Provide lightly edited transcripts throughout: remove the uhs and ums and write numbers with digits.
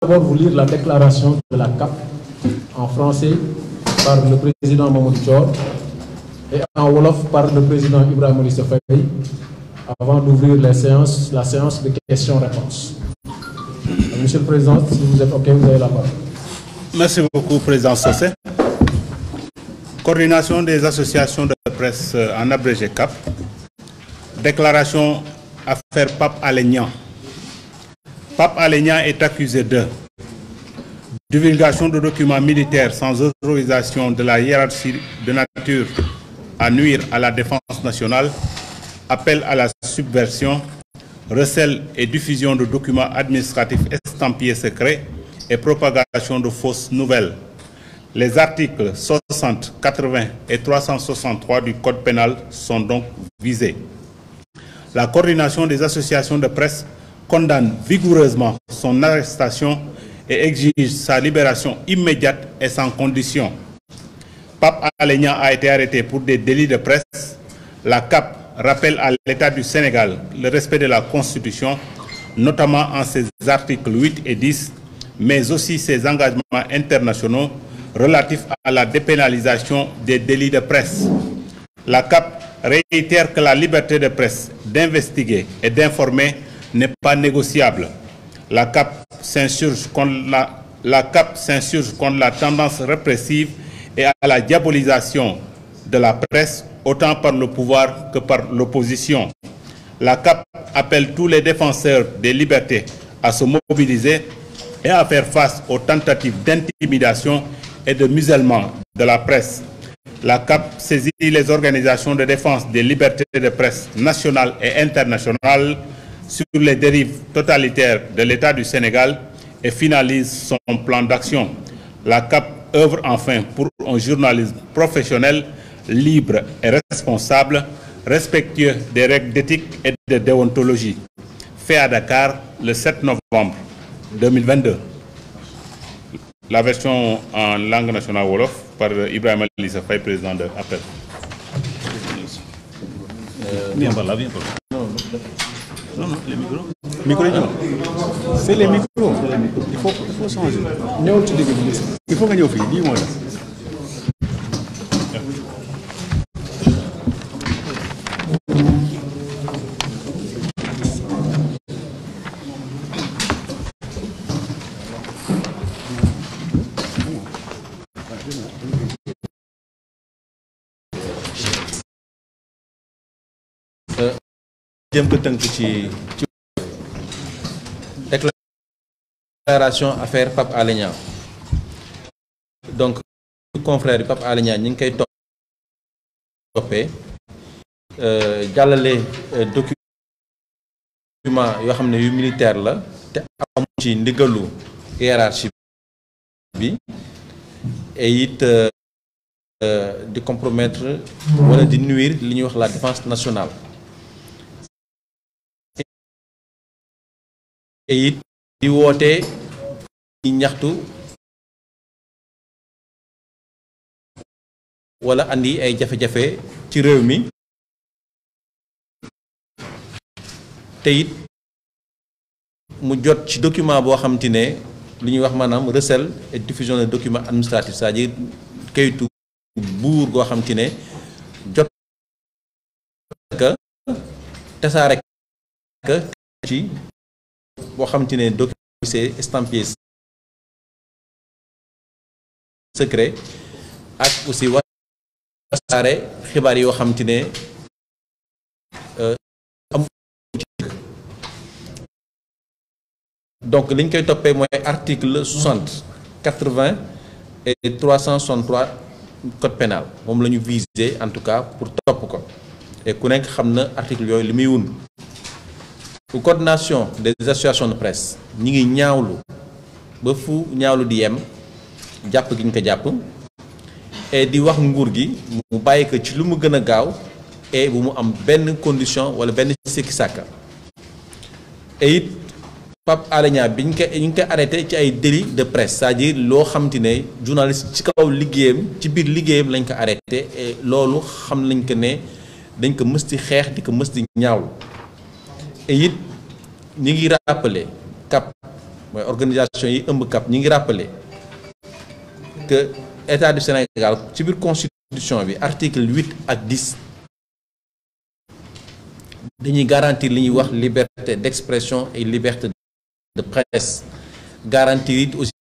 d'abord vous lire la déclaration de la CAP en français par le président Mamadou Thior et en wolof par le président Ibrahima Lissa Faye avant d'ouvrir la séance de questions-réponses. Monsieur le Président, si vous êtes OK, vous avez la parole. Merci beaucoup, Président Socé. Coordination des associations de presse en abrégé CAP. Déclaration affaire Pape Alé Niang. Pape Alé Niang est accusé de divulgation de documents militaires sans autorisation de la hiérarchie de nature à nuire à la défense nationale, appel à la subversion, recel et diffusion de documents administratifs estampillés secrets et propagation de fausses nouvelles. Les articles 60, 80 et 363 du Code pénal sont donc visés. La coordination des associations de presse condamne vigoureusement son arrestation et exige sa libération immédiate et sans condition. Pape Alé Niang a été arrêté pour des délits de presse. La CAP rappelle à l'État du Sénégal le respect de la Constitution, notamment en ses articles 8 et 10, mais aussi ses engagements internationaux relatifs à la dépénalisation des délits de presse. La CAP réitère que la liberté de presse d'investiguer et d'informer n'est pas négociable. La CAP s'insurge contre la tendance répressive et à la diabolisation de la presse, autant par le pouvoir que par l'opposition. La CAP appelle tous les défenseurs des libertés à se mobiliser et à faire face aux tentatives d'intimidation et de musellement de la presse. La CAP saisit les organisations de défense des libertés de presse nationales et internationales sur les dérives totalitaires de l'État du Sénégal et finalise son plan d'action. La CAP œuvre enfin pour un journalisme professionnel, libre et responsable, respectueux des règles d'éthique et de déontologie. Fait à Dakar le 7 novembre 2022. La version en langue nationale wolof par Ibrahima Lissa Faye, président de APEL. Viens par là, viens par là. Non, les micros. C'est les micros. Il faut changer. Il faut que nous fassions. Dis-moi. jëm ko tënk ci déclaration affaire Pape Alé Niang. Donc confrère bi Pape Alé Niang ñi ngi koy toppee jàllale document yoo xam ne yu militaire la te amu ci ndigalu hiérarchie bi et it di compromettre wala di nuire li ñuy wax la défense nationale. et it di woote di ñaxtu wala andi ay jafe-jafe ci réew mi te it mu jot ci document boo xam te ne li ñuy wax maanaam recel et diffusion de documents administratifs c'est-à-dire kayitu buur goo xam te ne jot ka tasaare ka ci boo xam te ne document c'est estampillé secret ak aussi wasaare xibaar yoo xam te ne am donc liñ koy toppee mooy article 60 80 et 363 code pénal moom la ñu visé en tout cas pour topp ko et ku nekk xam na article yooyu li muy wund pour coordination des associations de presse ñi ngi ñaawlu ba fu ñaawlu di yem jàpp gi ñu ko jàpp et di wax nguur gi mu bàyyi ko ci lu mu gën a gaaw et bu mu am benn condition wala benn sikki sàkka et it Pape Alé Niang bi ñu ngi koy arrêté ci ay délit de presse c'est-à-dire loo xam te ne journaliste ci kaw liggéeyam ci biir liggéeyam lañ ko arrêté et loolu xam nañ ko ne dañ ko mës di xeex di ko mës di ñaawlu et it ñi ngi rappelé CAP mooy organisation yi ëmb CAP ñi ngi rappeler que état du Sénégal ci biir constitution bi article 8 ak 10 dañuy garantir li ñuy wax liberté d'expression et liberté de presse, garantir it aussi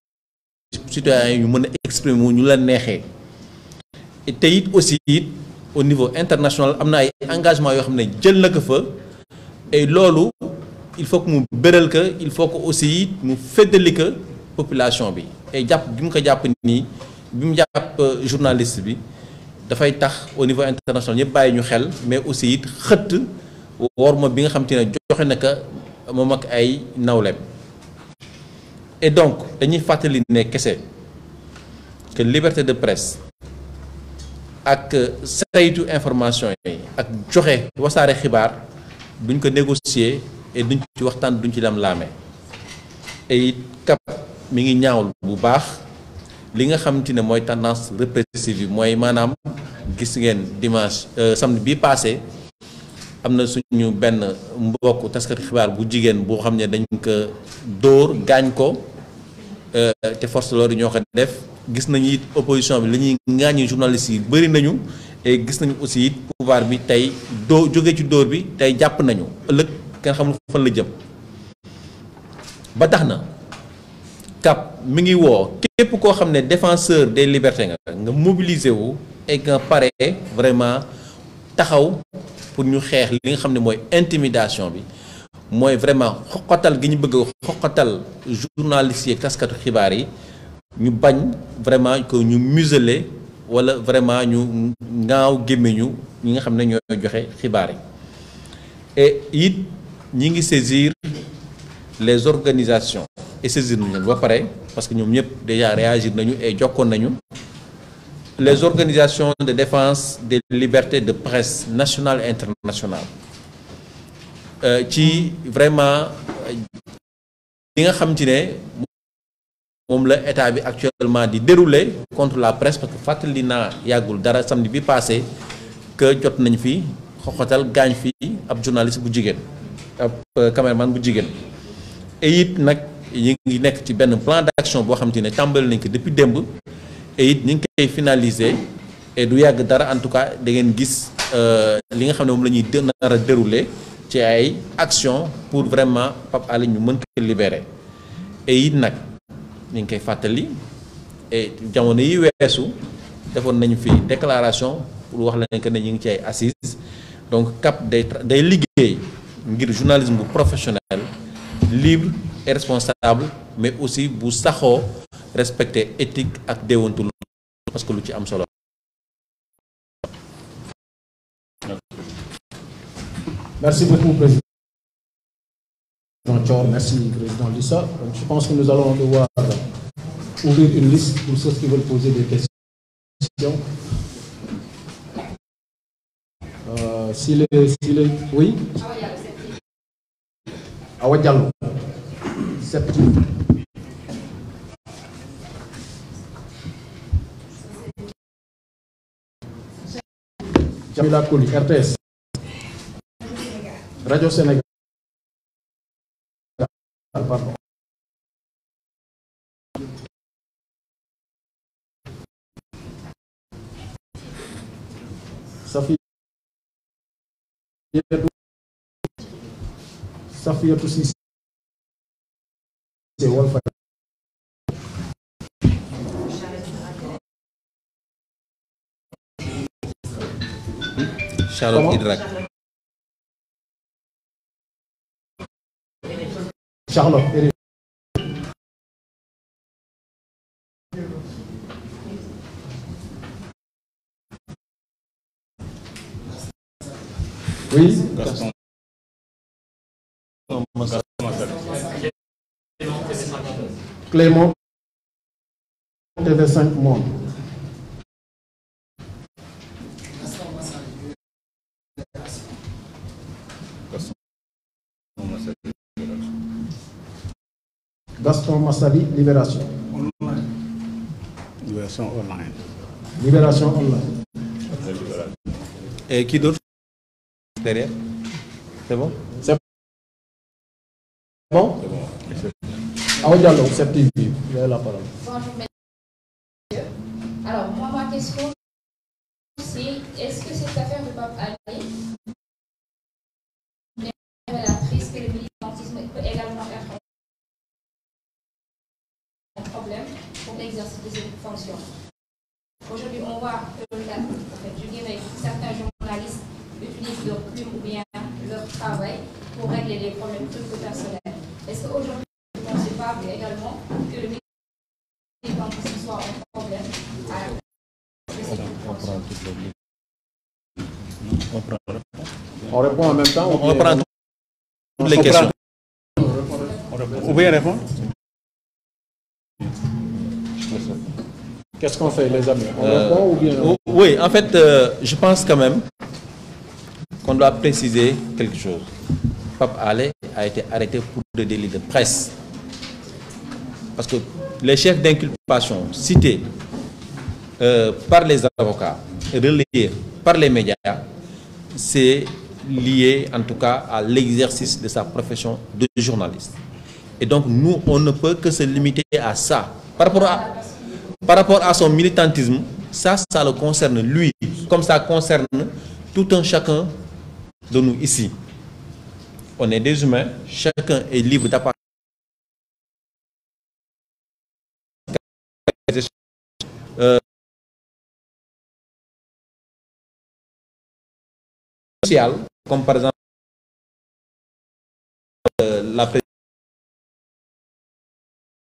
citoyens yu mën a exprimer wu ñu la neexee te it aussi it au niveau international am na ay engagement yoo xam ne jël na ko fa et loolu il faut que mu bëral que il faut que aussi it mu féddali que population bi et jàpp bi mu ko jàpp nii bi mu jàpp journaliste bi dafay tax au niveau international ñëpp bàyyi ñu xel mais aussi it xëtt worma bi nga xam te ne joxe na ko moom ak ay nawleem. Et donc dañuy fàttali ne kese que liberté de presse ak saytu information yi ak joxe wasaare xibaar duñ ko négocier et duñ ci waxtaan duñ ci dem laame et it CAP mi ngi ñaawul bu baax li nga xamante ne mooy tendance répressive yi mooy maanaam gis ngeen dimanche samedi bi passé am na suñu benn mbokk taskati xibaar bu jigéen boo xam ne dañ ko dóor gaañ ko te force loolu ñoo ko def gis nañu it opposition bi li ñuy ŋaañi journalistes yi bëri nañu et gis nañu aussi it pouvoir bi tey doo jóge ci dóor bi tey jàpp nañu ëllëg kenn xamul fan la jëm ba tax na CAP mi ngi woo képp koo xam ne défenseur des libertés nga mobiliser wu et nga pare vraiment taxaw pour ñu xeex li nga xam ne mooy intimidation bi mooy vraiment xoqatal gi ñu bëgg xoqatal journalistes yi ak taskatu xibaar yi ñu bañ vraiment que ñu museler wala vraiment ñu ngaaw gémmiñu ñi nga xam ne ñooy joxe xibaar yi et it ñi ngi saisir les organisations et saisir nañu leen ba pare parce que ñoom ñëpp déjà réagir nañu et jokkoon nañu les organisations de défense des libertés de presse nationale et internationale ci vraiment li nga xam ci ne moom la état bi actuellement di dérouler contre la presse parce que fàttali naa yàggul dara samedi bi passé que jot nañ fi xoxatal gaañ fi ab journaliste bu jigéen ab caméraman bu jigéen et it nag ñu ngi nekk ci benn plan d'action boo xam te ne tàmbali nañ ko depuis démb et it ñu ngi koy finaliser et du yàgg dara en tout cas da ngeen gis li nga xam ne moom la ñuy nar a dérouler ci ay action pour vraiment Pape Alé ñu mën ko libérer et it nag ñu ngi koy fàttali et jamono yi weesu defoon nañu fi déclaration pour wax leen que ne ñu ngi ci ay assises donc CAP day liggéey ngir journalisme bu professionnel libre et responsable mais aussi bu saxoo respecter éthique ak déontologie parce que lu ci am solo. Merci beaucoup, Président Thior. Merci, Président Lissa. Donc, je pense que nous allons devoir ouvrir une liste pour ceux qui veulent poser des questions. Oui. Awa Diallo. Jamila Kouli, RTS. Radio Sénégal. Pardon. Safiatou Cissé Walfadjri. Charlotte Idrac. Charlotte Idrac. Oui. Gaston. Clément TV5 Monde. Gaston Massali, Libération. Libération online. Libération online. Et qui d'autre derrière? C'est bon? C'est bon? Awa Diallo, 7TV, vous avez la parole. Bonjour, messieurs. Alors, moi, ma question, c'est est-ce que cette affaire de Pape Alé est révélatrice que le militantisme peut également être un problème pour l'exercice de cette fonction? Aujourd'hui, on voit que, je dirais, certains journalistes utilisent leur plume ou bien leur travail pour régler des problèmes personnels. Est-ce qu'aujourd'hui, vous ne pensez pas également que le militantisme soit un problème à On répond en même temps. On reprend toutes les questions. Vous pouvez répondre? Qu'est-ce qu'on fait, les amis? On répond ou bien non? Oui, en fait, je pense quand même qu'on doit préciser quelque chose. Pape Alé a été arrêté pour des délits de presse. Parce que les chefs d'inculpation cités par les avocats, relayés par les médias, c'est lié en tout cas à l'exercice de sa profession de journaliste. Et donc nous, on ne peut que se limiter à ça. Par rapport à son militantisme, ça le concerne lui, comme ça concerne tout un chacun de nous ici. On est des humains, chacun est libre d'appartenir sociale, comme par exemple la présidence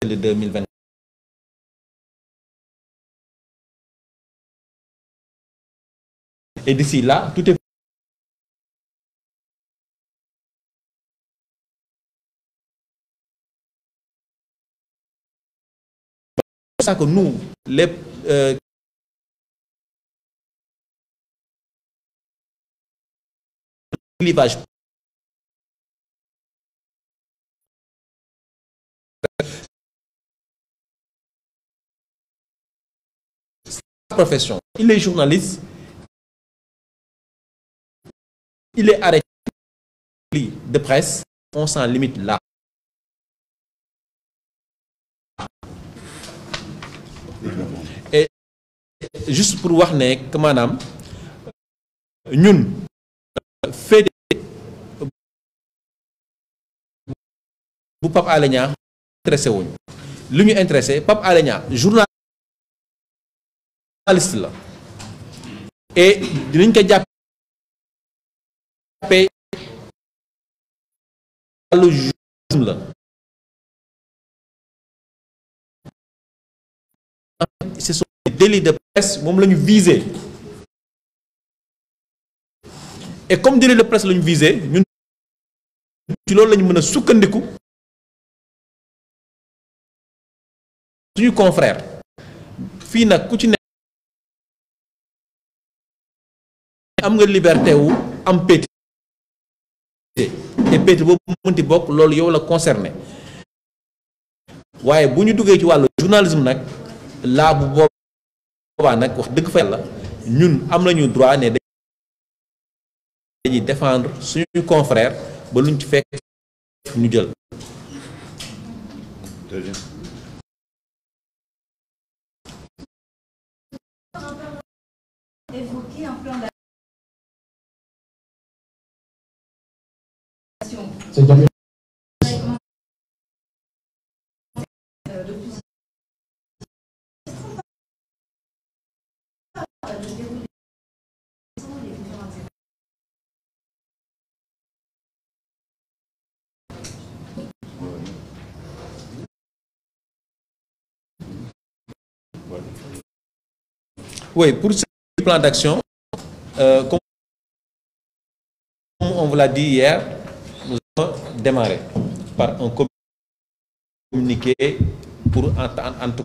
de 2020. Et d'ici là, tout est pour ça que nous, les clivage profession, il est journaliste, il est arrêté de presse, on s'en limite là. Et juste pour voir que madame, ñun fait bu Pape Alé Niang intéressé wuñ lu ñu intéressé Pape Alé Niang journaliste la et dinañ ko jàppee wàllu journalisme la. Ce sont des délits de presse moom la ñu visé et comme délit de presse la ñu visé ñun ci loolu la ñu mën a sukkandiku suñu confrère fii nag ku ci nekk am nga liberté wu am pété et pété boobu mënti bokk loolu yow la concerné waaye bu ñu duggee ci wàllu journalisme nag laa bu boobaa nag wax dëgg fa yàlla ñun am nañu droit ne dañuy défendre suñu confrère ba luñ ci fekk ñu jël. évoquer un plan d'action. C'est jamais... Oui, pour ce plan d'action, comme on vous l'a dit hier, nous avons démarré par un communiqué pour en tout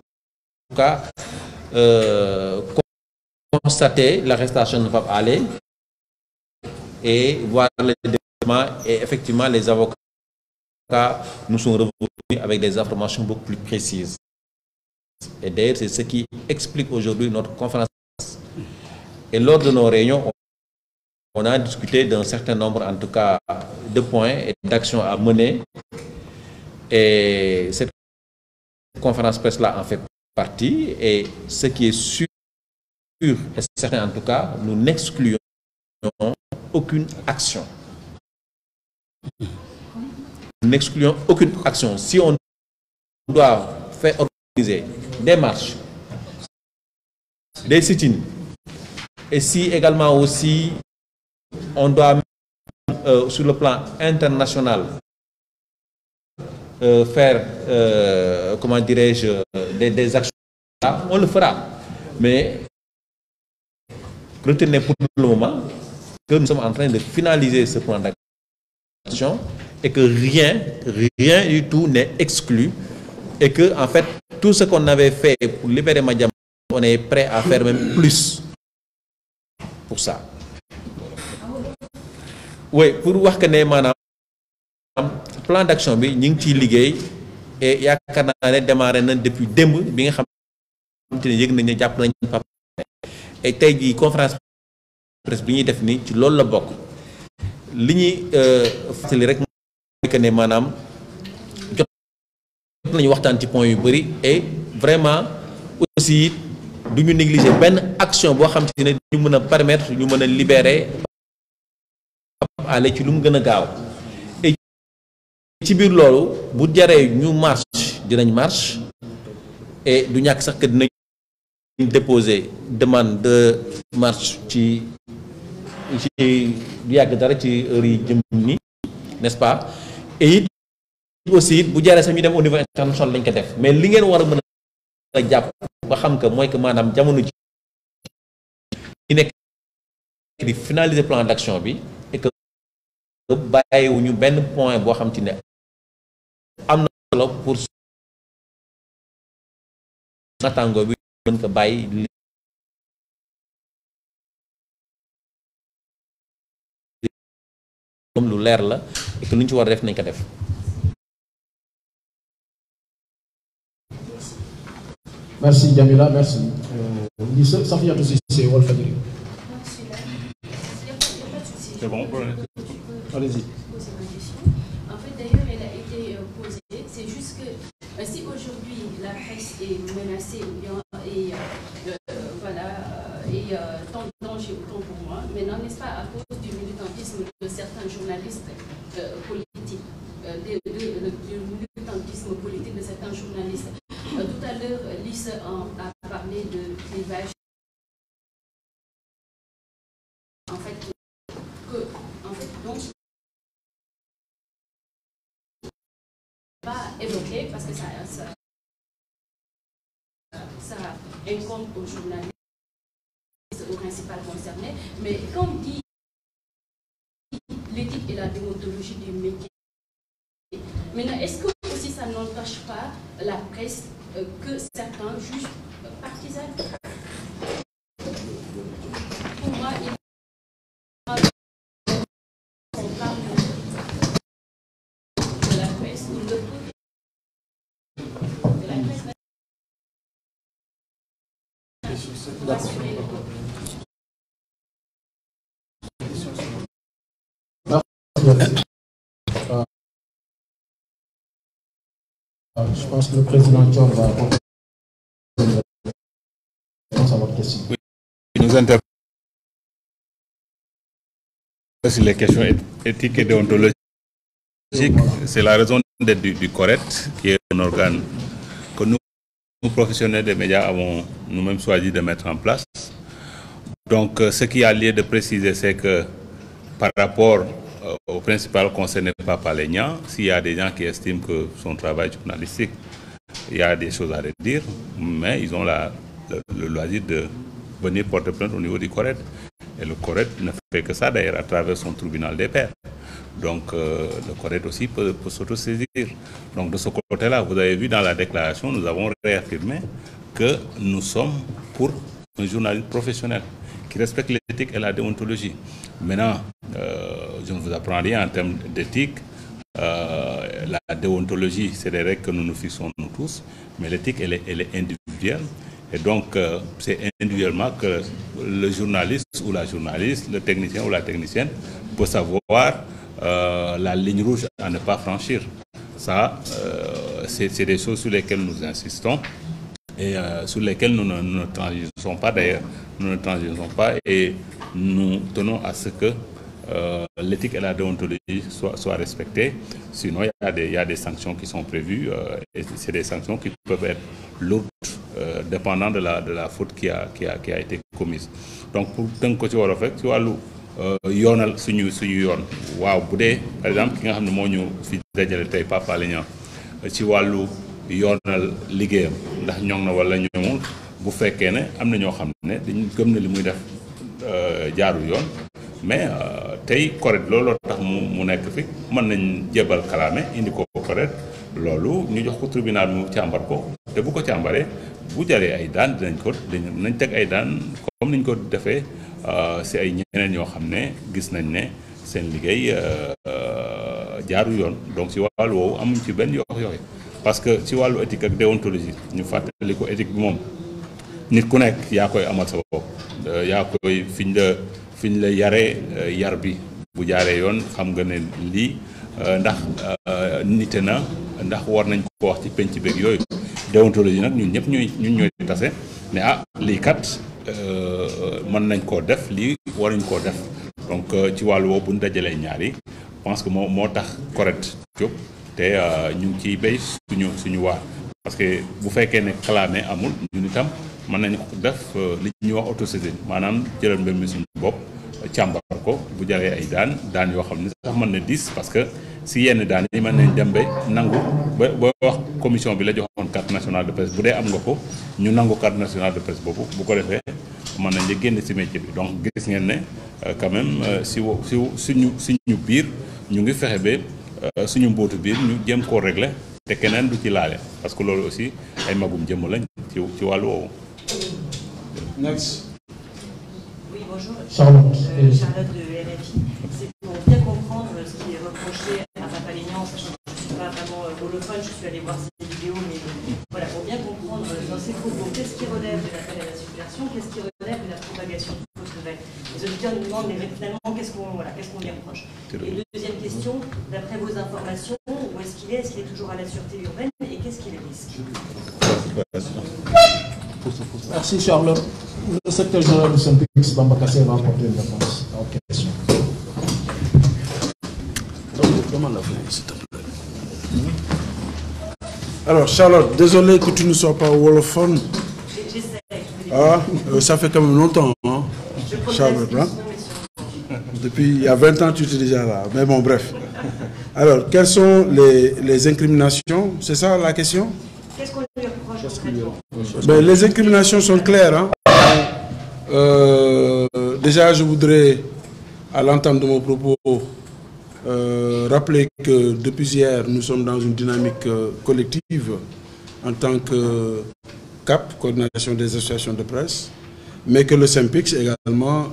cas constater l'arrestation de Pape Alé et voir les développements, et effectivement les avocats nous sont revenus avec des informations beaucoup plus précises. Et d'ailleurs, c'est ce qui explique aujourd'hui notre conférence. Et lors de nos réunions, on a discuté d'un certain nombre, en tout cas, de points et d'actions à mener. Et cette conférence presse-là en fait partie, et ce qui est sûr et certain en tout cas, nous n'excluons aucune action. Nous n'excluons aucune action. Si on doit faire organiser des marches, des sit-ins, et si également aussi on doit sur le plan international faire, comment dirais-je, des actions, on le fera. Mais retenez pour le moment que nous sommes en train de finaliser ce plan d'action et que rien du tout n'est exclu, et que en fait tout ce qu'on avait fait pour libérer Madiambal, on est prêt à faire même plus pour ça. Oui, pour voir que ne maanaam plan d'action bi ñu ngi ciy liggéey, et yaakaar naa ne démarré nañ depuis démb bi nga xam ne yëg nañ ne jàpp nañ Pape, et tey jii conférence presse bi ñuy def nii ci loolu la bokk. Li ñuy fàttali rek mooy que ne maanaam jot nañu waxtaan ci point yu bëri, et vraiment aussi du ñu négliger benn action boo xam te ne ñu mën a permettre ñu mën a libérer aller ci lu mu gën a gaaw. Et ci biir loolu bu jaree ñu marche dinañ marche, et du ñàkk sax que dinañ déposer demande de marche ci du yàgg dara ci heure yi jëm ni, n'est-ce pas? Et it aussi bu jaree sax ñu dem au niveau international lañ ko def. Mais li ngeen war a mën a jàpp ba xam que mooy que maanaam jamono ji ñu nekk di finaliser plan d'action bi, et que bàyyiwuñu benn point boo xam te ne am na solo pour natango bi mën ko bàyyi comme lu leer la, et que lu ñu ci war a def nañ ko def. Merci Jamila, merci. Safiatou Cissé, Walfadjri. C'est bon. Allez-y. En fait, d'ailleurs, elle a été posée. C'est juste que si aujourd'hui la presse est menacée ou bien et tant de danger autant pour moi, maintenant n'est-ce pas à cause du militantisme de certains journalistes politiques, du militantisme politique de certains journalistes. Tout à l'heure, Lise a parlé de clivage. Donc pas évoqué parce que ça incombe aux journalistes, aux principales concernés, mais comme dit l'éthique et la déontologie du métier, maintenant est-ce que aussi ça n'entache pas la presse que certains jugent partisans? Pour moi, on parle de la presse, de la presse. Je pense que le président Dior va répondre à votre question. Oui, nous intervenons sur les questions éthiques et déontologiques. C'est la raison d'être du CORED, qui est un organe que nous professionnels des médias avons nous-mêmes choisi de mettre en place. Donc, ce qui a lieu de préciser, c'est que par rapport au principal concerné Pape Alé Niang, s'il y a des gens qui estiment que son travail journalistique, il y a des choses à redire, mais ils ont le loisir de venir porter plainte au niveau du CORED. Et le CORED ne fait que ça, d'ailleurs, à travers son tribunal des pairs. Donc, le CORED aussi peut s'autosaisir. Donc, de ce côté-là, vous avez vu dans la déclaration, nous avons réaffirmé que nous sommes pour un journaliste professionnel qui respecte l'éthique et la déontologie. Maintenant, je ne vous apprends rien en termes d'éthique. La déontologie, c'est des règles que nous nous fixons nous tous, mais l'éthique, elle est individuelle. Et donc, c'est individuellement que le journaliste ou la journaliste, le technicien ou la technicienne peut savoir la ligne rouge à ne pas franchir. Ça, c'est des choses sur lesquelles nous insistons et sur lesquelles nous ne transigeons pas d'ailleurs. Nous ne transigeons pas et nous tenons à ce que l'éthique et la déontologie soient respectées. Sinon, il y a des sanctions qui sont prévues et c'est des sanctions qui peuvent être lourdes dépendant de la faute qui a été commise. Donc, pour tënk ko ci war a fekk ci wàllu yoonal suñu yoon waaw bu dee par exemple ki nga xam ne moo ñu fi dajale tey Pape Alé Niang ci wàllu yoonal liggéeyam ndax ñoŋ na wala ñoŋul bu fekkee ne am na ñoo xam ne dañu gëm na li muy def jaarul yoon mais tey correct looloo tax mu nekk fi mën nañ jébal kalaame indi ko correct loolu ñu jox ko tribunal mu càmbar ko te bu ko càmbaree bu jaree ay daan dinañ teg ay daan comme niñ ko defee si ay ñeneen yoo xam ne gis nañ ne seen liggéey jaaru yoon donc si wàllu woowu amuñ ci benn yox-yoxe parce que ci wàllu éthique ak déontologie ñu fàttali ko éthique bi moom nit ku nekk yaa koy amal sa bopp yaa koy fiñ la yaree yar bi bu jaaree yoon xam nga ne lii ndax nite na ndax war nañ ko wax ci penc beeg yooyu déontologie nag ñun ñëpp ñooy tase ne lii kat mën nañ koo def lii waruñ koo def donc ci wàllu woowu bu ñu dajalee ñaar yi je pense que moo tax correct jóg te ñu ngi ciy béy suñu waar parce que bu fekkee ne clamé amul ñun itam mën nañu def li ñuy wax autosaisine maanaam jëlal mbir mi suñu bopp càmbar ko bu jaree ay daan yoo xam ne sax mën na 10 parce que si yenn daan yi mën nañ dem ba nangu ba wax commission bi la joxoon carte nationale de presse bu dee am nga ko ñu nangu carte nationale de presse boobu bu ko defee mën nañ la génn si métier bi donc gis ngeen ne quand même suñu biir ñu ngi fexe ba suñu mbootu biir ñu jéem koo régler te keneen du ci laale parce que loolu aussi ay magum jëmm lañ ci wàllu woowu. Next. Oui, bonjour. Charlotte. Charlotte de RFI. C'est pour bien comprendre ce qui est reproché à Pape Alé Niang, sachant que je ne suis pas vraiment holophone, je suis allée voir ces vidéos, mais voilà, pour bien comprendre dans ces propos, qu'est-ce qui relève de l'appel à la subversion, qu'est-ce qui relève de la propagation de fausses nouvelles. Les auditeurs nous demandent, mais finalement, qu'est-ce qu'on lui reproche. Et deuxième question, d'après vos informations, où est-ce qu'il est? Est-ce qu'il est toujours à la sûreté urbaine et qu'est-ce qu'il risque? Merci Charlotte. Le secrétaire général du SYNPICS, Bamba Kassé, va apporter une réponse à votre question. Alors Charlotte, désolé que tu ne sois pas wolophone. Ça fait quand même longtemps, hein, Charlotte. Hein? Depuis il y a 20 ans, tu étais déjà là. Mais bon, bref. Alors, quelles sont les incriminations? C'est ça la question? Qu'est-ce qu'on lui reproche? Ben, les incriminations sont claires. Hein? Déjà, je voudrais, à l'entente de mon propos, rappeler que depuis hier, nous sommes dans une dynamique collective en tant que CAP, Coordination des associations de presse, mais que le SYNPICS également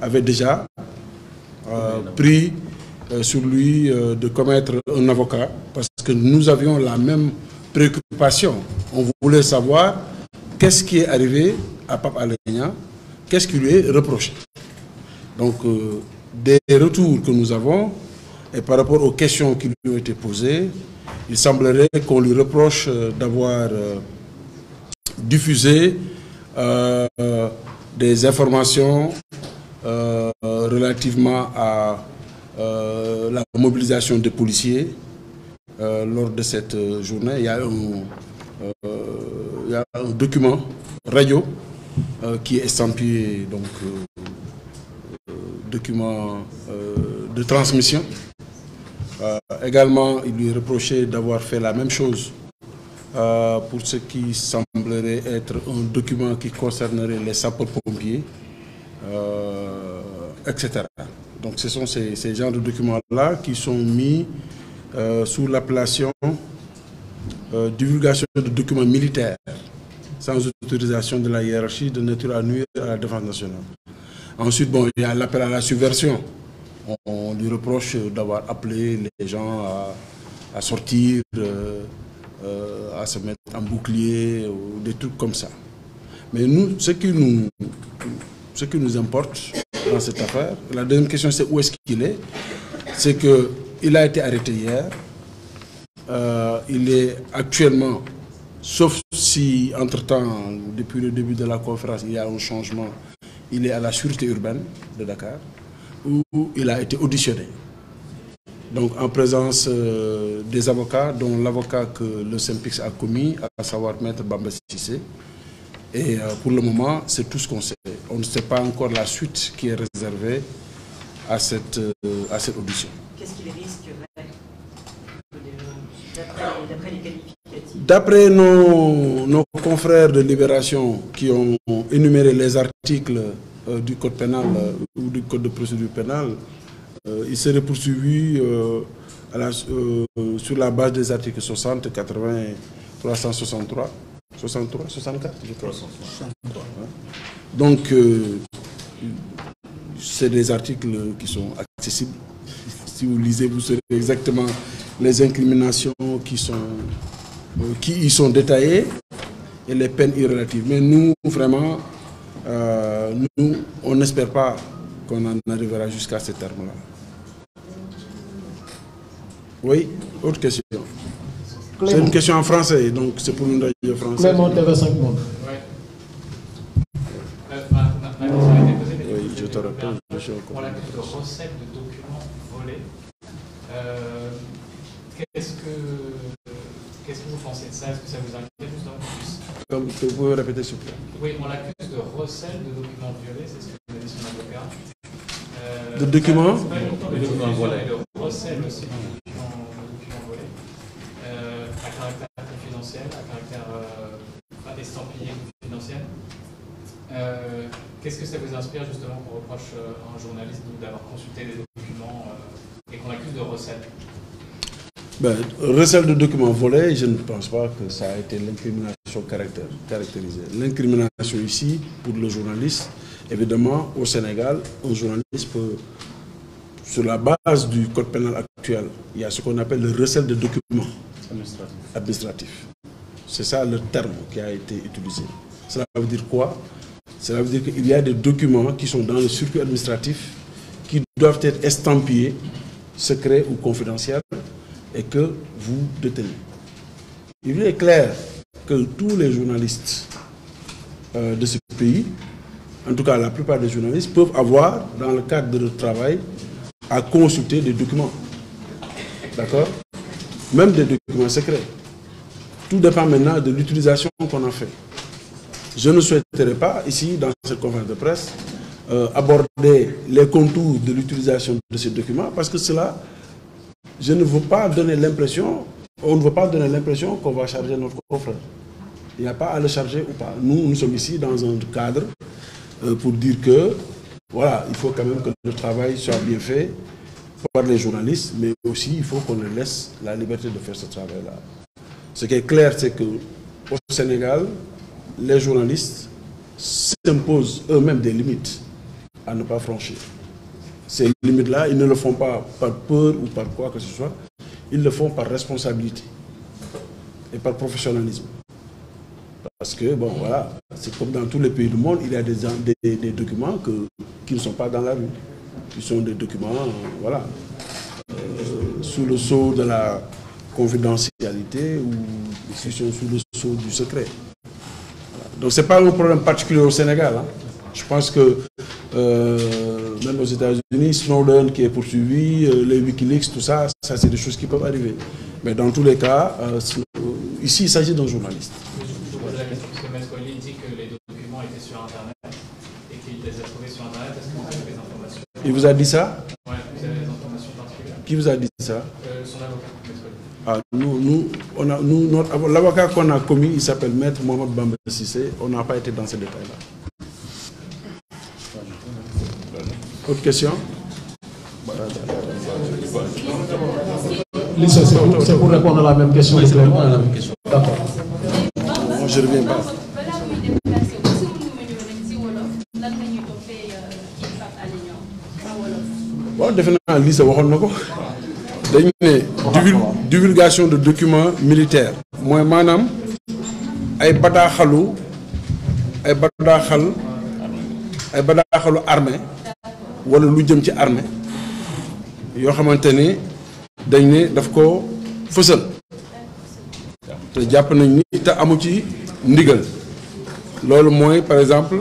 avait déjà pris sur lui de commettre un avocat, parce que nous avions la même préoccupation. On voulait savoir qu'est-ce qui est arrivé à Pape Alé Niang, qu'est-ce qui lui est reproché. Donc, des retours que nous avons, et par rapport aux questions qui lui ont été posées, il semblerait qu'on lui reproche d'avoir diffusé des informations relativement à la mobilisation des policiers lors de cette journée. Il y a un document radio qui est estampillé, donc document de transmission. Également, il lui est reproché d'avoir fait la même chose pour ce qui semblerait être un document qui concernerait les sapeurs-pompiers, etc. Donc ce sont ces genres de documents-là qui sont mis sous l'appellation divulgation de documents militaires sans autorisation de la hiérarchie de nature à nuire à la défense nationale. Ensuite, bon, il y a l'appel à la subversion. On lui reproche d'avoir appelé les gens à sortir, à se mettre en bouclier, ou des trucs comme ça. Mais nous, ce qui nous importe dans cette affaire, la deuxième question c'est où est-ce qu'il est. C'est qu'il a été arrêté hier il est actuellement, sauf si entre-temps, depuis le début de la conférence, il y a un changement, il est à la sûreté urbaine de Dakar, où il a été auditionné. Donc en présence des avocats, dont l'avocat que le SYNPICS a commis, à savoir Maître Bamba Cissé. Et pour le moment, c'est tout ce qu'on sait. On ne sait pas encore la suite qui est réservée à cette audition. Qu'est-ce qu'il risquerait d'après les qualificatifs? D'après nos confrères de Libération qui ont énuméré les articles du Code pénal ou du Code de procédure pénale, il serait poursuivi sur la base des articles 60, 80 et 363. 63, 64, je crois. 63. Hein. Donc, c'est des articles qui sont accessibles. Si vous lisez, vous saurez exactement les incriminations qui y sont détaillées et les peines irrelatives. Mais nous, vraiment, on n'espère pas qu'on en arrivera jusqu'à ces termes-là. Oui, autre question. C'est une question en français, donc c'est pour une radio française. Clément TV5 Monde. Oui, je te rappelle. Pour la question de recette de documents volés, qu'est-ce que vous pensez de ça? Est-ce que ça vous inquiète justement? Vous pouvez répéter s'il vous plaît? Oui, on l'accuse de recel de documents violés, c'est ce que vous a dit son avocat. De documents? De documents volés. De recel aussi de documents volés. À caractère confidentiel, à caractère estampillé confidentiel. Qu'est-ce que ça vous inspire justement qu'on reproche à un journaliste d'avoir consulté des documents et qu'on accuse de recel? Recel de documents volés, je ne pense pas que ça a été l'incrimination caractérisée. L'incrimination ici, pour le journaliste, évidemment, au Sénégal, un journaliste peut, sur la base du code pénal actuel, il y a ce qu'on appelle le recel de documents administratifs. C'est ça le terme qui a été utilisé. Cela veut dire quoi? Cela veut dire qu'il y a des documents qui sont dans le circuit administratif qui doivent être estampillés, secrets ou confidentiels, et que vous détenez. Il est clair que tous les journalistes de ce pays, en tout cas la plupart des journalistes, peuvent avoir, dans le cadre de leur travail, à consulter des documents. D'accord? Même des documents secrets. Tout dépend maintenant de l'utilisation qu'on en fait. Je ne souhaiterais pas, ici, dans cette conférence de presse, aborder les contours de l'utilisation de ces documents, parce que cela, je ne veux pas donner l'impression, on ne veut pas donner l'impression qu'on va charger notre confrère. Il n'y a pas à le charger ou pas. Nous sommes ici dans un cadre pour dire que, voilà, il faut quand même que le travail soit bien fait par les journalistes, mais aussi il faut qu'on leur laisse la liberté de faire ce travail-là. Ce qui est clair, c'est qu'au Sénégal, les journalistes s'imposent eux-mêmes des limites à ne pas franchir. Ces limites-là, ils ne le font pas par peur ou par quoi que ce soit, ils le font par responsabilité et par professionnalisme. Parce que, bon, voilà, c'est comme dans tous les pays du monde, il y a des documents qui ne sont pas dans la rue. Ils sont des documents, voilà, sous le sceau de la confidentialité ou ils sont sous le sceau du secret. Voilà. Donc, ce n'est pas un problème particulier au Sénégal. Hein. Je pense que même aux États-Unis, Snowden qui est poursuivi, les Wikileaks, tout ça, ça c'est des choses qui peuvent arriver. Mais dans tous les cas, ici, il s'agit d'un journaliste. Je pose la question parce que M. Colli dit que les documents étaient sur Internet et qu'il les a trouvés sur Internet. Est-ce que vous avez des informations? Il vous a dit ça? Oui, vous avez des informations particulières? Qui vous a dit ça? Son avocat, M. Colli. Ah, l'avocat qu'on a commis, il s'appelle Maître Mohamed Bamba Cissé. On n'a pas été dans ces détails-là. Autre question? C'est pour répondre à la même question. Oui, c'est pour répondre à la même question. D'accord. Bon, je ne reviens pas. Bon, définitivement, Lisa waxoon na ko dañu ne divulgation de documents militaires mooy maanaam ay badaaxalu armée wala lu jëm ci armée yoo xamante ni dañ ne daf ko fësal te jàpp nañ ni te amu ci ndigal loolu mooy par exemple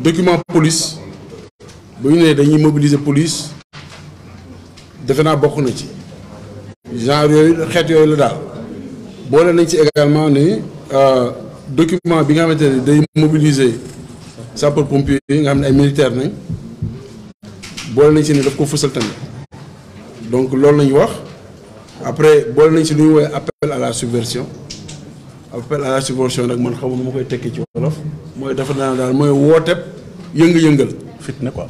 document police bu ñu nee dañuy mobiliser police defe naa bokk na ci genre yooyu xeet yooyu la daal boole nañ ci également ni document bi nga xamante ne day mobiliser sapeur pompier yi nga xam ne ay militaire nañ boole nañ ci ne daf ko fësal tamit donc loolu lañu wax après boole nañ ci lu ñu woowee appel à la subversion nag man xamul nu ma koy tekki ci wolof mooy dafa daal mooy wooteb yëngal fitna quoi.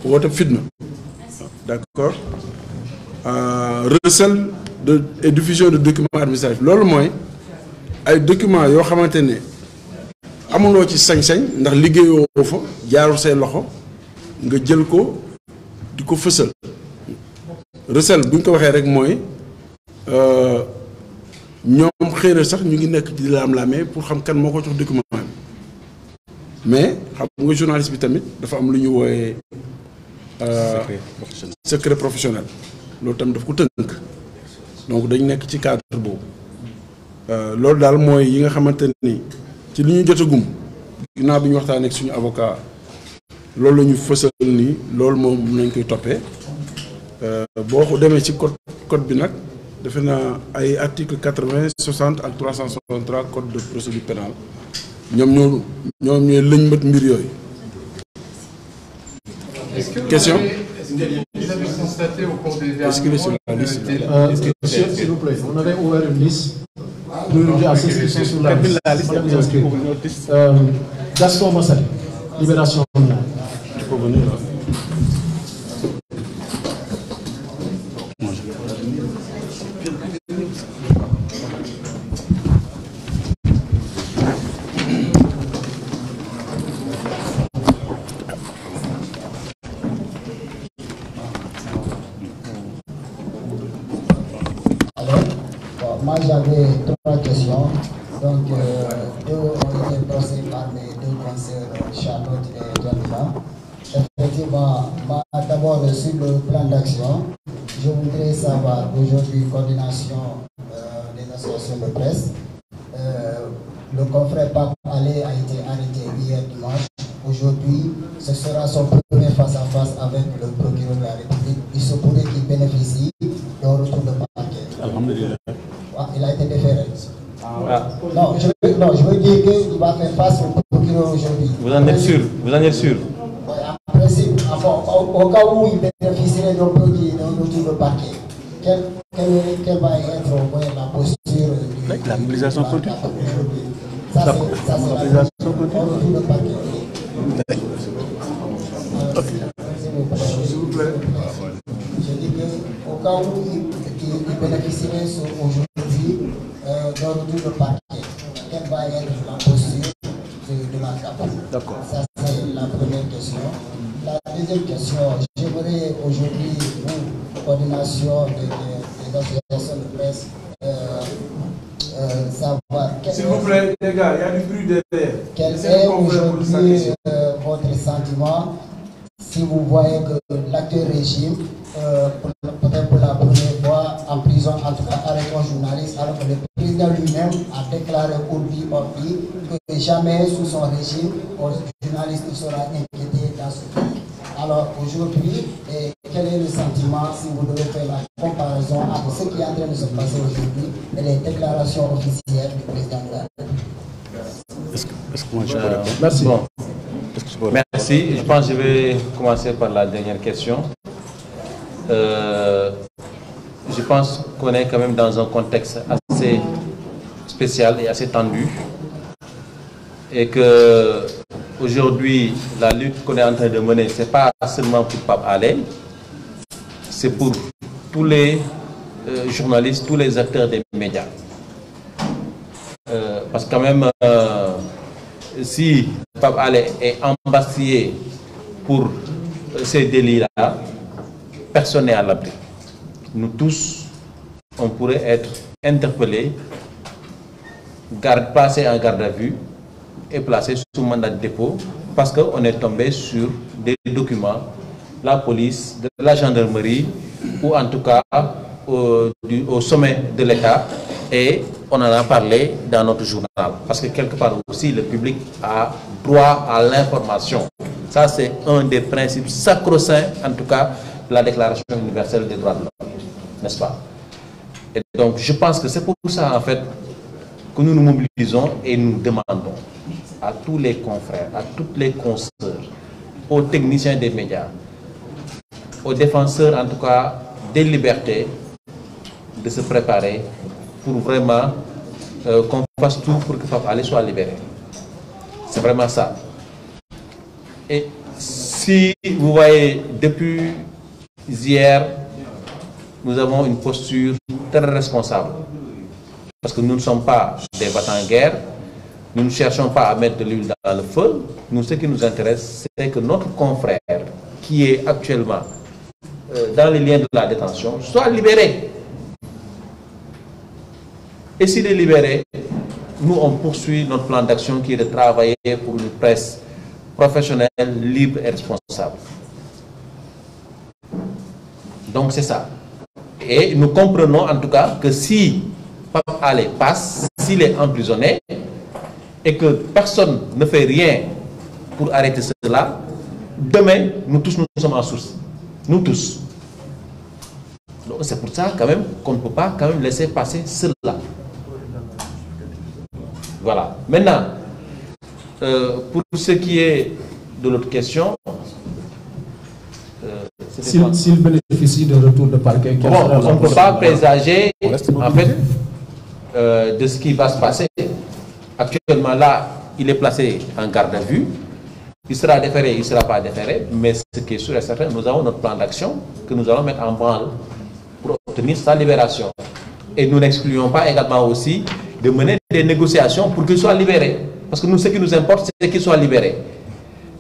wooteb fitna d'accord recel et diffusion de documents administratifs loolu mooy ay documents yoo xamante ne amuloo ci sañ-sañ ndax liggéeyoo fa jaarul say loxo nga jël ko di ko fësal recel bu ñu ko waxee rek mooy ñoom xëy na sax ñu ngi nekk di laam-laamee pour xam kan moo ko jox document bi mais xam nga journaliste bi tamit dafa am lu ñu wooyee secret professionnel loolu tamit daf ko tënk donc dañ nekk ci cadre boobu loolu daal mooy yi nga xamante ni ci li ñu jotagum ginnaaw bi ñu waxtaanee ak suñu avocat loolu la ñu fësal ni loolu moom nañ koy toppee boo demee ci code bi nag defe naa ay article 80 60 ak 363 code de procédure pénale ñoom ñooy lëñbët mbir yooyu. Question? Vous avez constaté au cours des Est-ce qu'il est sur la liste? Monsieur, s'il vous plaît, on avait ouvert une liste à ceux qui sont sur la liste. Gaston Massali, Libération Online. Il faut venir là. Moi j'avais 3 questions. Donc, 2 ont été posées par mes 2 conseillers, Charlotte et Janina. Effectivement, d'abord sur le plan d'action, je voudrais savoir aujourd'hui, coordination des associations de presse. Le confrère Pape Alé a été arrêté hier dimanche. Aujourd'hui, ce sera son premier face-à-face avec le procureur de la République. Il se pourrait qu'il bénéficie d'un retour de parquet. Alhamdulillah. Il a été déféré. Non, je veux dire qu'il va faire face au procureur aujourd'hui. Vous en êtes sûr? Vous en êtes sûr? Oui, en principe, au cas où il bénéficierait d'un retour de parquet, quelle va être au moins la posture La mobilisation continue. Ça, c'est la mobilisation continue. Retour de parquet. S'il vous plaît. Je dis qu'au cas où il bénéficierait aujourd'hui d'un retour de parquet, quelle va être la posture de la CAP? D'accord. Ça, c'est la première question. La deuxième question, j'aimerais aujourd'hui, vous, coordination des associations de presse, savoir... S'il vous plaît, les gars, il y a du bruit derrière. Quel est aujourd'hui votre sentiment si vous voyez que l'actuel régime, peut-être pour la première fois en prison, en tout cas avec un journaliste, alors que le président lui-même a déclaré pour lui que jamais sous son régime, un journaliste ne sera inquiété dans ce pays. Alors aujourd'hui, quel est le sentiment si vous devez faire la comparaison entre ce qui est en train de se passer aujourd'hui et les déclarations officielles du président de la République? Est-ce que moi je peux répondre? Merci. Bon. Merci. Je pense que je vais commencer par la dernière question. Je pense qu'on est quand même dans un contexte assez spécial et assez tendu. Et que aujourd'hui, la lutte qu'on est en train de mener, ce n'est pas seulement pour Pape Alé, c'est pour tous les journalistes, tous les acteurs des médias. Parce que quand même, si Pape Alé est embastillé pour ces délits-là, personne n'est à l'abri. Nous tous, on pourrait être interpellés, placés en garde à vue et placés sous mandat de dépôt parce qu'on est tombé sur des documents, la police, de la gendarmerie ou en tout cas au sommet de l'État Et on en a parlé dans notre journal. Parce que quelque part aussi, le public a droit à l'information. Ça, c'est un des principes sacro-saints, en tout cas, de la Déclaration universelle des droits de l'homme. N'est-ce pas? Et donc, je pense que c'est pour ça, en fait, que nous nous mobilisons et nous demandons à tous les confrères, à toutes les consoeurs, aux techniciens des médias, aux défenseurs, en tout cas, des libertés, de se préparer pour vraiment qu'on fasse tout pour que Pape Alé soit libéré. C'est vraiment ça. Et si vous voyez, depuis hier, nous avons une posture très responsable. Parce que nous ne sommes pas des va-t-en-guerre, nous ne cherchons pas à mettre de l'huile dans le feu. Nous, ce qui nous intéresse, c'est que notre confrère, qui est actuellement dans les liens de la détention, soit libéré. Et s'il est libéré, nous, on poursuit notre plan d'action qui est de travailler pour une presse professionnelle, libre et responsable. Donc, c'est ça. Et nous comprenons en tout cas que si Pape Alé passe, s'il est emprisonné, et que personne ne fait rien pour arrêter cela, demain, nous tous, nous sommes en source. Nous tous. Donc, c'est pour ça, quand même, qu'on ne peut pas quand même laisser passer cela. Voilà. Maintenant, pour ce qui est de l'autre question, s'il bénéficie de retour de parquet, bon, on ne peut pas présager en fait de ce qui va se passer. Actuellement là, il est placé en garde à vue. Il sera déféré, il ne sera pas déféré, mais ce qui est sûr et certain, nous avons notre plan d'action que nous allons mettre en branle pour obtenir sa libération. Et nous n'excluons pas également aussi de mener des négociations pour qu'il soit libéré. Parce que nous, ce qui nous importe, c'est qu'il soit libéré.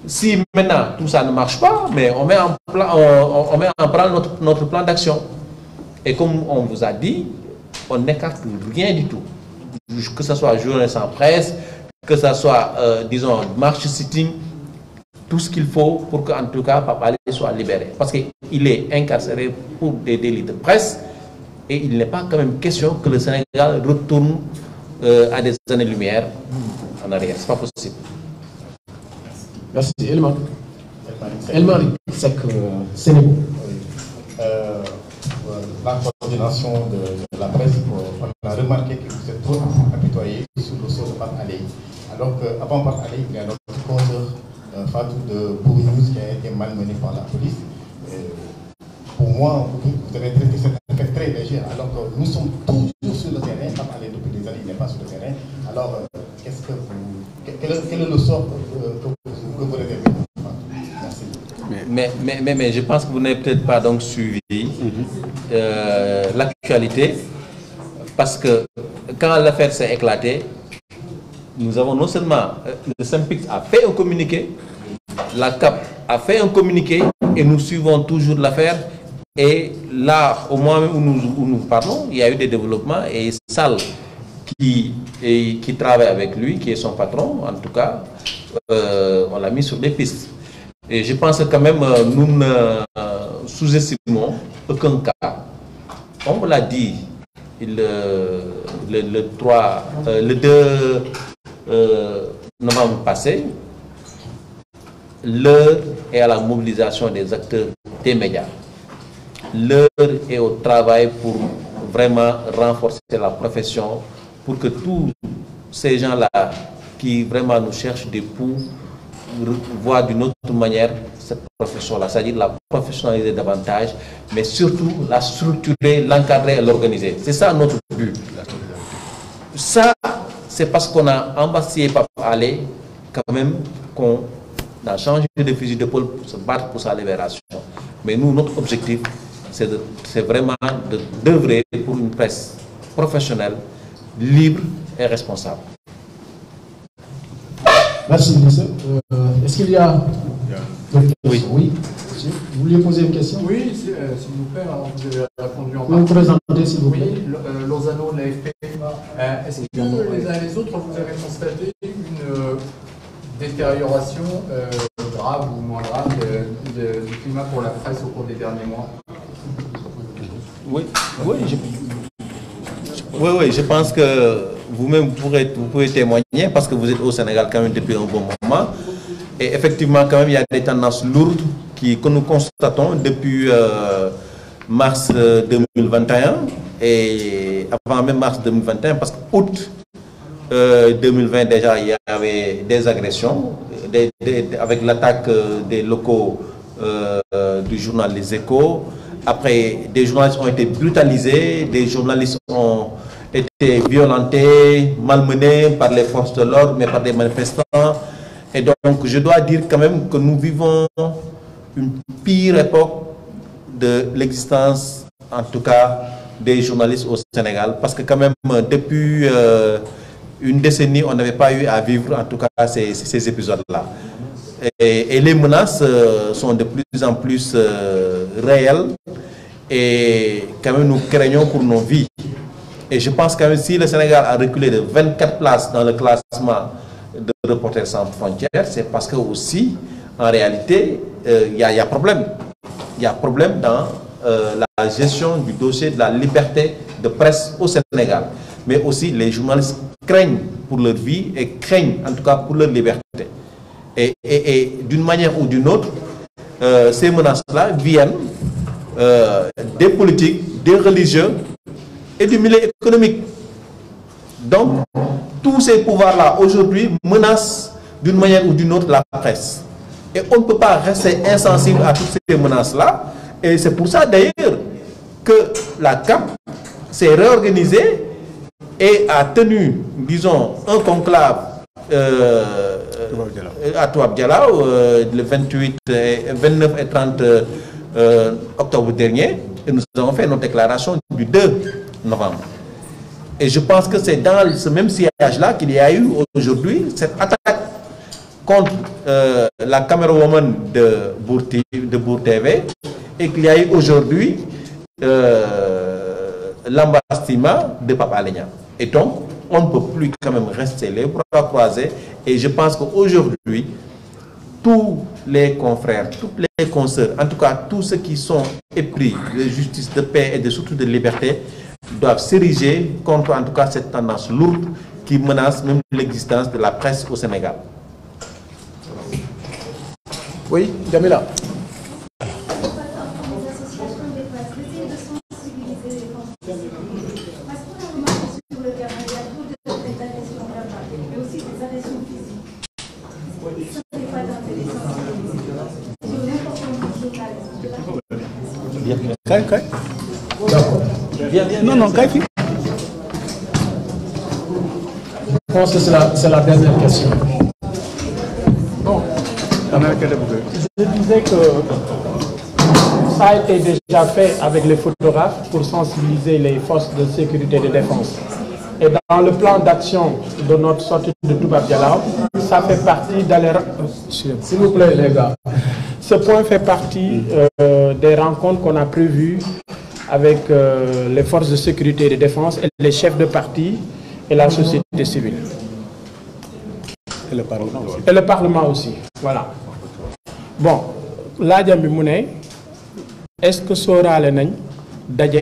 Si maintenant tout ça ne marche pas, mais on met en branle notre plan d'action. Et comme on vous a dit, on n'écarte rien du tout. Que ce soit journée sans presse, que ce soit, disons, marche sitting, tout ce qu'il faut pour qu'en tout cas Pape Alé soit libéré. Parce qu'il est incarcéré pour des délits de presse et il n'est pas quand même question que le Sénégal retourne à des années-lumière en arrière. Ce n'est pas possible. Merci. Elmar. Elmar, c'est que Sénégal. La coordination de la presse, on a remarqué que vous êtes trop apitoyé sur le sort de Pape Alé. Alors qu'avant Pape Alé, il y a notre consoeur Fatou de Bournews qui a été malmené par la police. Pour moi, vous avez traité cette affaire très légère, alors que nous sommes toujours sur le terrain. Pape Alé, depuis des années, il n'est pas sur le terrain. Alors, quel est le sort que vous réservez? Mais je pense que vous n'avez peut-être pas donc suivi l'actualité, parce que quand l'affaire s'est éclatée, nous avons non seulement, le SYNPICS a fait un communiqué, la CAP a fait un communiqué, et nous suivons toujours l'affaire. Et là, au moment où nous parlons, il y a eu des développements, et Sall, qui travaille avec lui, qui est son patron, en tout cas, on l'a mis sur des pistes. Et je pense que quand même, nous ne sous-estimons aucun cas. On me l'a dit le 2 novembre passé, l'heure est à la mobilisation des acteurs des médias. L'heure est au travail pour vraiment renforcer la profession, pour que tous ces gens-là qui vraiment nous cherchent des poux voir d'une autre manière cette profession-là, c'est-à-dire la professionnaliser davantage, mais surtout la structurer, l'encadrer et l'organiser. C'est ça notre but. Ça, c'est parce qu'on a embastillé Pape Alé, quand même, qu'on a changé de fusil d'épaule pour se battre pour sa libération. Mais nous, notre objectif, c'est vraiment d'œuvrer pour une presse professionnelle, libre et responsable. Merci, ministre. Est-ce qu'il y a... Oui. Oui. Vous vouliez poser une question? Oui, s'il vous plaît. Alors, vous avez répondu en partie. Vous présentez, s'il vous plaît. Oui, Lozano, l'AFP. Est-ce que les uns et les autres, vous avez constaté une détérioration grave ou moins grave du climat pour la presse au cours des derniers mois? Oui, oui, je Oui, je pense que vous-même vous pouvez témoigner parce que vous êtes au Sénégal quand même depuis un bon moment. Et effectivement, quand même, il y a des tendances lourdes que nous constatons depuis mars 2021 et avant même mars 2021, parce qu'août 2020 déjà, il y avait des agressions avec l'attaque des locaux du journal Les Échos. Après, des journalistes ont été brutalisés, des journalistes ont été violentés, malmenés par les forces de l'ordre, mais par des manifestants. Et donc, je dois dire quand même que nous vivons une pire époque de l'existence, en tout cas, des journalistes au Sénégal. Parce que quand même, depuis une décennie, on n'avait pas eu à vivre, en tout cas, ces épisodes-là. Et les menaces sont de plus en plus réelles. Et quand même, nous craignons pour nos vies. Et je pense quand même, si le Sénégal a reculé de 24 places dans le classement de Reporters sans frontières, c'est parce que aussi, en réalité, il y a problème. Il y a problème dans la gestion du dossier de la liberté de presse au Sénégal. Mais aussi, les journalistes craignent pour leur vie et craignent, en tout cas, pour leur liberté. Et d'une manière ou d'une autre, ces menaces-là viennent des politiques, des religieux et du milieu économique. Donc, tous ces pouvoirs-là, aujourd'hui, menacent d'une manière ou d'une autre la presse. Et on ne peut pas rester insensible à toutes ces menaces-là. Et c'est pour ça, d'ailleurs, que la CAP s'est réorganisée et a tenu, disons, un conclave à Touab Dialao le 29 et 30 octobre dernier. Et nous avons fait notre déclaration du 2 novembre. Et je pense que c'est dans ce même siège-là qu'il y a eu aujourd'hui cette attaque contre la camérawoman de Bour TV et qu'il y a eu aujourd'hui l'embastiment de Pape Alé Niang. Et donc, on ne peut plus quand même rester les bras croisés. Et je pense qu'aujourd'hui, tous les confrères, toutes les consoeurs, en tout cas tous ceux qui sont épris de justice, de paix et surtout de liberté, doivent s'ériger contre en tout cas cette tendance lourde qui menace même l'existence de la presse au Sénégal. Oui, Jamila. Non, Kaifi. Je pense que c'est la dernière question. Bon, je disais que ça a été déjà fait avec les photographes pour sensibiliser les forces de sécurité et de défense. Et dans le plan d'action de notre sortie de Toubab Dialao, ça fait partie d'aller... S'il vous plaît, les gars. Ce point fait partie des rencontres qu'on a prévues avec les forces de sécurité et de défense et les chefs de parti et la société civile. Et le Parlement aussi. Et le Parlement aussi, voilà. Bon, là, est-ce que sóoraale nañ daje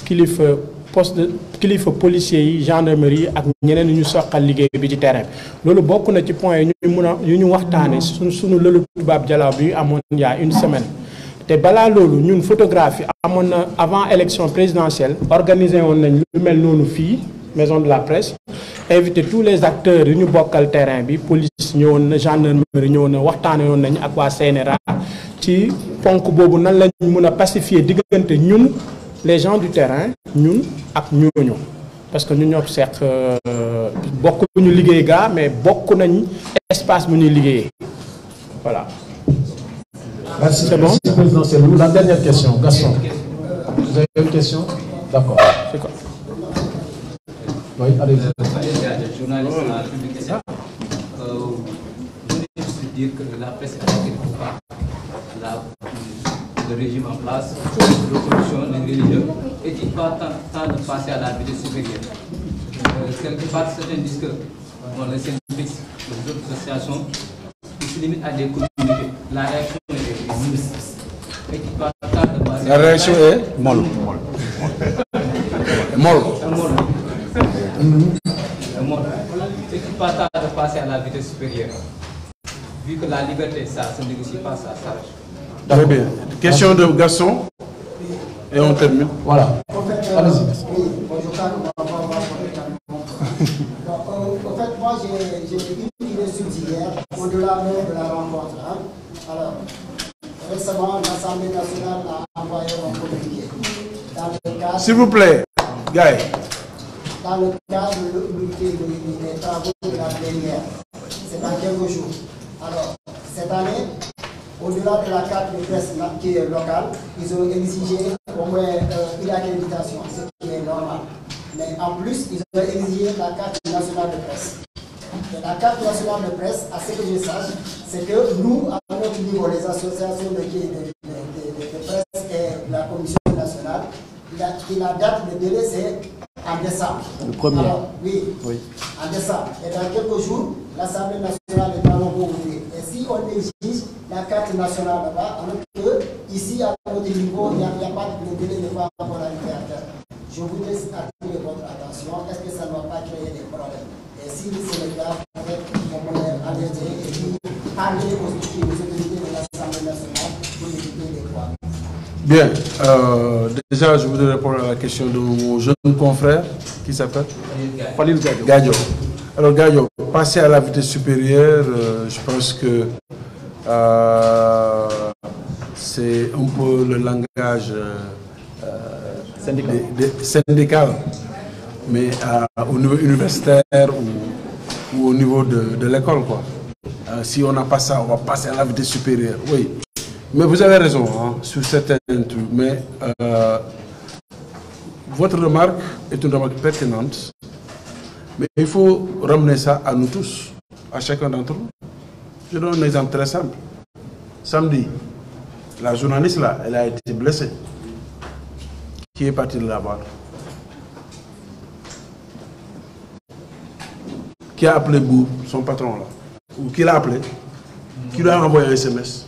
kilifa policiers yi gendarmerie ak ñeneen ñu soxal liggéey bi ci terrain loolu bokk na ci point yu ñu waxtaane suñu lëlu Toubab Dialao bi amoon il y a une semaine te balaa loolu ñun photographie amoon na avant élection présidentielle organisé woon nañ lu mel noonu fii maison de la presse invité tous les acteurs yu ñu bokkal terrain bi police ñëwoon na gendarmerie ñëwoon na waxtaane woon nañ ak waa CNRA ci ponk boobu nan lañ mën a pacifier diggante ñun les gens du terrain ñun ak ñooñu parce que ñun ñoo seq bokk ñu liggéey gaa mais bokk nañ espace bu ñuy liggéeyee voilà. Merci, c'est bon. Merci, Président Selou. La dernière question, Gaston. Vous avez une question? D'accord. C'est quoi? Oui, allez-y. Journaliste à la publication. Je voulais juste dire que la presse n'attaque pas le régime en place, l'opposition, les religieux, et il pas tant de passer à la vitesse supérieure. Quelque part, certains disent que les syndics, les autres associations, ils se limitent à des communautés. La réaction est et il pas tant de passer. La réaction est molle. Molle. C'est qu'il pas tard de passer à la vitesse supérieure. Vu que la liberté, ça se négocie pas, ça s'arrache. Très bien. Question de Gaston. Et on termine. Voilà. Allez-y. Oui, bonjour, en fait, moi, j'ai une idée subsidiaire au-delà même de la rencontre. Hein. Alors, récemment, l'Assemblée nationale a envoyé un communiqué. S'il vous plaît, Guy. Dans le cadre des travaux de la plénière, c'est dans quelques jours. Alors, cette année, au-delà de la carte de presse qui est locale, ils ont exigé au moins une accréditation, ce qui est normal. Mais en plus, ils ont exigé la carte nationale de presse. Et la carte nationale de presse, à ce que je sache, c'est que nous, à notre niveau, les associations de presse et la commission nationale, la date de délai, c'est en décembre. Le premier. Alors, oui, en décembre. Et dans quelques jours, l'Assemblée nationale est dans le bon ouvrir. Et si on exige la carte nationale là-bas, alors que ici, à notre niveau, il n'y a pas de délai de pas encore arrivé à terme. Je voudrais attirer votre attention. Est-ce que ça ne va pas créer des problèmes? Et si c'est le cas, peut-être qu'on pourrait alerter et puis parler aux autorités de l'Assemblée nationale pour éviter les quoi. Bien. Déjà, je voudrais répondre à la question de mon jeune confrère qui s'appelle Khalil Gadio. Alors, Gadio, passer à la vitesse supérieure, je pense que c'est un peu le langage syndical, mais au niveau universitaire ou au niveau de l'école, quoi. Si on n'a pas ça, on va passer à la vitesse supérieure. Oui. Mais vous avez raison hein, sur certains trucs. Mais votre remarque est une remarque pertinente. Mais il faut ramener ça à nous tous, à chacun d'entre nous. Je donne un exemple très simple. Samedi, la journaliste là, elle a été blessée. Qui est parti la voir? Qui a appelé Bou, son patron là? Ou qui l'a appelé? Qui lui a envoyé un SMS?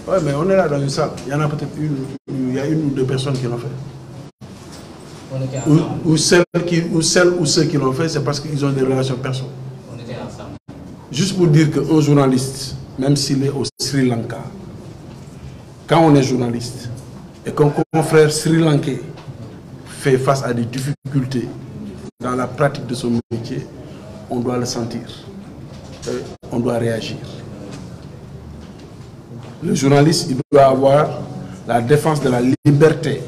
Oui, mais on est là dans une salle. Il y en a peut-être une ou deux personnes qui l'ont fait. Ou celles ou ceux qui l'ont fait, c'est parce qu'ils ont des relations personnelles. On était ensemble. Juste pour dire qu'un journaliste, même s'il est au Sri Lanka, quand on est journaliste et qu'un confrère sri-lankais fait face à des difficultés dans la pratique de son métier, on doit le sentir. On doit réagir. Le journaliste, il doit avoir la défense de la liberté,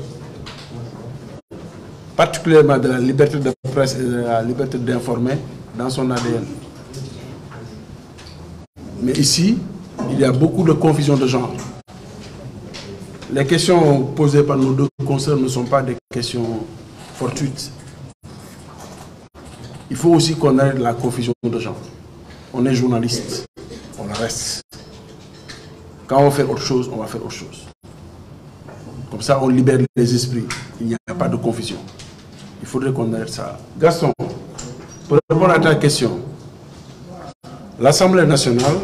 particulièrement de la liberté de presse et de la liberté d'informer dans son ADN. Mais ici, il y a beaucoup de confusion de genre. Les questions posées par nos deux consoeurs ne sont pas des questions fortuites. Il faut aussi qu'on arrête la confusion de genre. On est journaliste, on le reste. Quand on fait autre chose, on va faire autre chose. Comme ça, on libère les esprits. Il n'y a pas de confusion. Il faudrait qu'on arrête ça. Gaston, pour répondre à ta question, l'Assemblée nationale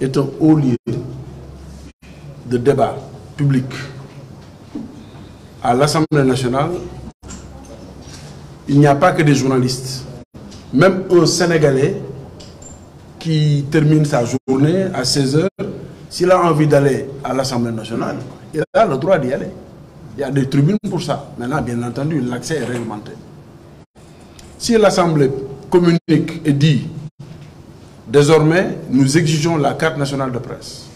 est un haut lieu de débat public. À l'Assemblée nationale, il n'y a pas que des journalistes. Même un Sénégalais qui termine sa journée à 16 h, s'il a envie d'aller à l'Assemblée nationale, il a le droit d'y aller. Il y a des tribunes pour ça. Maintenant, bien entendu, l'accès est réglementé. Si l'Assemblée communique et dit, désormais, nous exigeons la carte nationale de presse,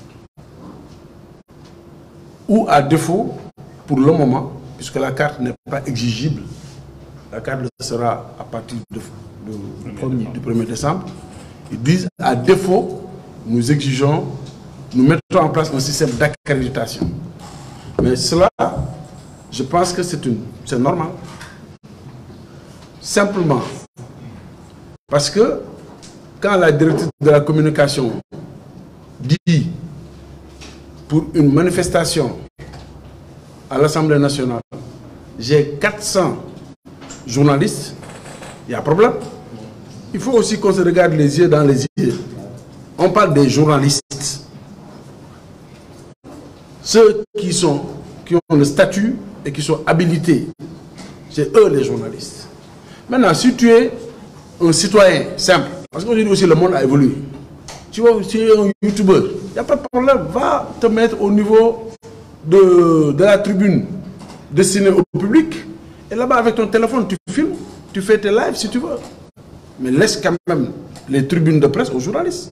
ou à défaut, pour le moment, puisque la carte n'est pas exigible, la carte sera à partir du 1er décembre, ils disent, à défaut, nous exigeons, nous mettons en place un système d'accréditation. Mais cela, je pense que c'est normal. Simplement, parce que quand la directrice de la communication dit pour une manifestation à l'Assemblée nationale, j'ai 400 journalistes, il y a un problème. Il faut aussi qu'on se regarde les yeux dans les yeux. On parle des journalistes. Ceux qui ont le statut et qui sont habilités. C'est eux les journalistes. Maintenant, si tu es un citoyen simple, parce qu'aujourd'hui aussi le monde a évolué, tu es un youtubeur, il n'y a pas de problème, va te mettre au niveau de la tribune destinée au public, et là-bas avec ton téléphone, tu filmes, tu fais tes lives si tu veux. Mais laisse quand même les tribunes de presse aux journalistes.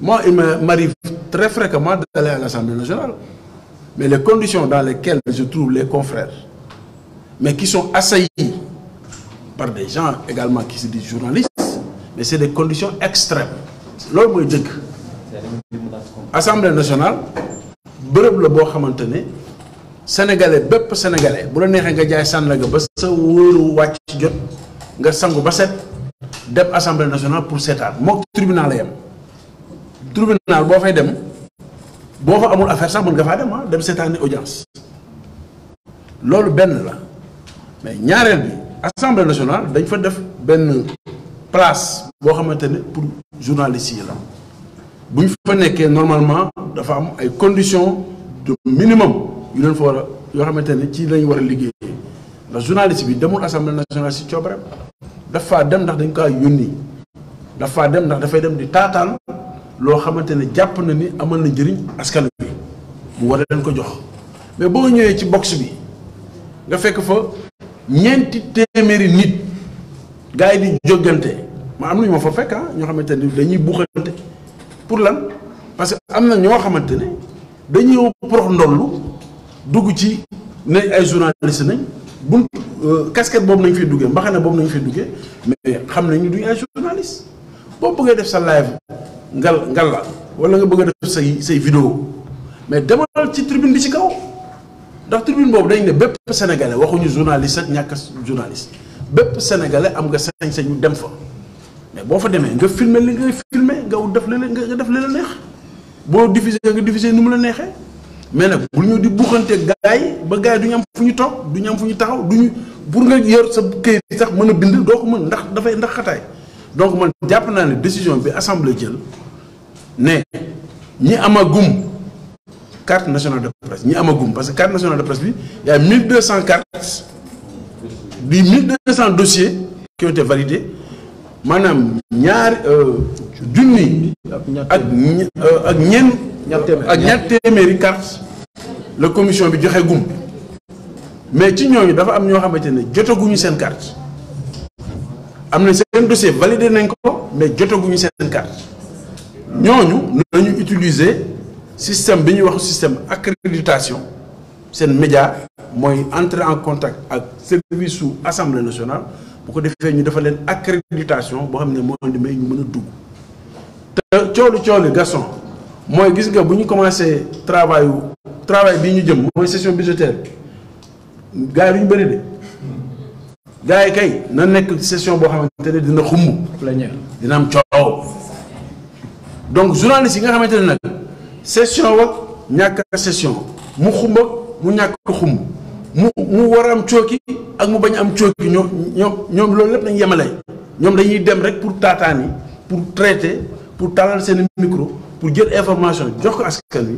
Moi, il m'arrive très fréquemment d'aller à l'Assemblée nationale. Mais les conditions dans lesquelles je trouve les confrères, mais qui sont assaillis par des gens également qui se disent journalistes, mais c'est des conditions extrêmes. Loolu mooy dëgg. Assemblée nationale bërëb la boo xamante ne sénégalais bépp sénégalais bu la neexee nga jaay Sandaga ba sa wóoru wàcc ci jot nga sangu ba set dem Assemblée nationale pour seetaan mook tribunal la yem. Tribunal boo fay dem boo fa amul affaire sax mën nga faa dem dem seetaani audience loolu benn la mais ñaareel bi Assemblée nationale dañ fa def benn place boo xamante ne pour journalistes yi la bu ñu fa nekkee normalement dafa am ay conditions de minimum yu leen fa war a yoo xamante ne ci lañ war a liggéeyee ndax journaliste bi demul Assemblée nationale si coobareem dafa dem ndax dañ kaa yónni dafa dem ndax dafay dem di taataan loo xamante ne jàpp na ni amal na njëriñ askan bi mu war a leen ko jox mais boo ñëwee ci box bi nga fekk fa ñeenti téeméeri nit gars yi di jógante ma am na ñu ma fa fekk ñoo xamante ne dañuy buuxante pour lan parce que am na ñoo xamante ne dañuy prox ndollu dugg ci ne ay journaliste nañ bunt casquette boobu nañ fiy duggee mbaxane boobu nañ fiy duggee mais xam nañu duñu ay journaliste boo bëggee def sa live ngal la wala nga bëgg a def say vidéo mais demal ci tribune bi ci kaw ndax tribune boobu dañ ne bépp sénégalais waxuñu journaliste ak ñàkk journaliste bépp sénégalais am nga sañ-sañu dem fa mais boo fa demee nga filmer li ngay filmer nga def li la neex boo diffuser nga diffuser nu mu la neexee mais nag bul ñu di buuxante gars yi ba gars yi du ñu am fu ñu toog du ñu am fu ñu taxaw duñu pour nga yor sa këyit sax mën a bind doo ko mën ndax xataay donc man jàpp naa ne décision bi assemblée jël ne ñi amagum carte nationale de presse ñi amagum parce que carte nationale de presse bi y a 1200 cartes di 1200 dossiers qui ont été validés maanaam ñaari junni ak ñaar téeméeri carte la commission bi joxe gum mais ci ñooñu dafa am ñoo xamante ne jotaguñu seen carte am na seen dossier validé nañ ko mais jotaguñu seen carte ñooñu nañu utiliser système bi ñuy wax système accréditation seen média mooy entrer en contact ak service su assemblée nationale bu ko defee ñu defal leen accréditation boo xam ne moo leen di may ñu mën a dugg te coolu Gaston mooy gis nga bu ñu commencé travail bii ñu jëm mooy session budgétaire gars yi du ñu bëri de gars yi kay na nekk session boo xamante ne dina xumb plénière dina am coow donc journaliste yi nga xamante ne nag session wak ñàkk session mu xumb ak mu ñàkk xumb mu war a am cooki ak mu bañ am cooki ñoom loolu lépp nañ yemale ñoom dañuy dem rek pour taataani pour traiter pour talal seen micro pour jël information jox ko askan wi